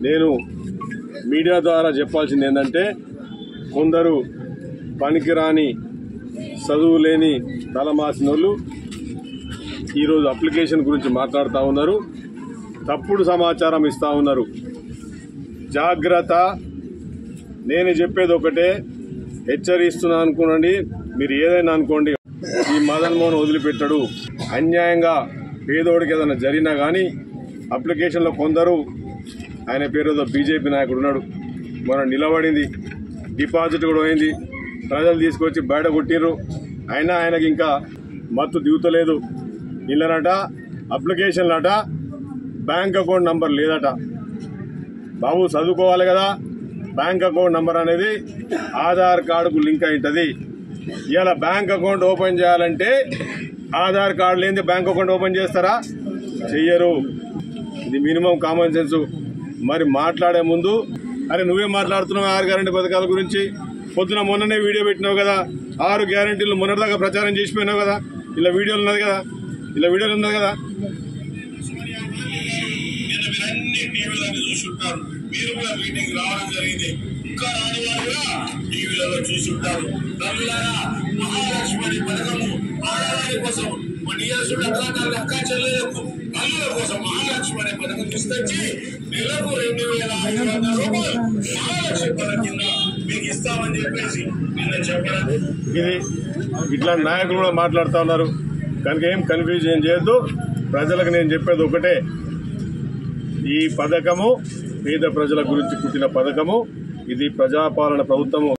నేను మీడియా ద్వారా చెప్పాల్సింది ఏంటంటే, కొందరు పనికిరాని చదువు లేని తలమాసిన వాళ్ళు ఈరోజు అప్లికేషన్ గురించి మాట్లాడుతూ ఉన్నారు, తప్పుడు సమాచారం ఇస్తూ ఉన్నారు. జాగ్రత్త. నేను చెప్పేది ఒకటే, హెచ్చరిస్తున్నా అనుకోండి, మీరు ఏదైనా అనుకోండి, ఈ మదన్ మోహన్ వదిలిపెట్టాడు. అన్యాయంగా పేదోడికి ఏదైనా జరిగినా కానీ అప్లికేషన్లో కొందరు, ఆయన పేరుతో బీజేపీ నాయకుడు ఉన్నాడు, మనం నిలబడింది, డిపాజిట్ కూడా పోయింది, ప్రజలు తీసుకొచ్చి బయట కొట్టిర్రు, అయినా ఆయనకి ఇంకా మత్తు దిగుతలేదు. ఇళ్ళనట అప్లికేషన్లట బ్యాంక్ అకౌంట్ నంబర్ లేదట. బాబు చదువుకోవాలి కదా, బ్యాంక్ అకౌంట్ నంబర్ అనేది ఆధార్ కార్డుకు లింక్ అయి ఉంటుంది. ఇలా బ్యాంక్ అకౌంట్ ఓపెన్ చేయాలంటే ఆధార్ కార్డు లేని బ్యాంక్ అకౌంట్ ఓపెన్ చేస్తారా? చెయ్యరు. ఇది మినిమం కామన్ సెన్స్. మరి మాట్లాడే ముందు, అరే నువ్వే మాట్లాడుతున్నావు 6 గ్యారంటీ పథకాల గురించి, పొద్దున మొన్ననే వీడియో పెట్టినావు కదా, 6 గ్యారంటీలు మొన్నటిదాకా ప్రచారం చేసిపోయినావు కదా, ఇలా వీడియోలు ఉన్నది కదా, చూసుంటారు. మీరు కూడా మీటింగ్ రావడం జరిగింది, ఇంకా రాని వారు కూడా టీవీలలో చూసుంటారు. తల్లులారా, మహాలక్ష్మి పథకము ఆడవారి కోసం, మా నియాసుడు అక్క చెల్లెలకు తల్లుల కోసం మహాలక్ష్మి అనే పథకం తీసుకొచ్చి నెలకు 2,500 రూపాయలు మహాలక్ష్మి పథకం కింద మీకు ఇస్తామని చెప్పేసి నిన్న చెప్పడం. ఇది ఇట్లాంటి నాయకులు కూడా మాట్లాడుతూ ఉన్నారు. కనుక ఏం కన్ఫ్యూజన్ చేయొద్దు. ప్రజలకు నేను చెప్పేది ఒకటే, ఈ పథకము పేద ప్రజల గురించి పుట్టిన పథకము. ఇది ప్రజాపాలన ప్రభుత్వము.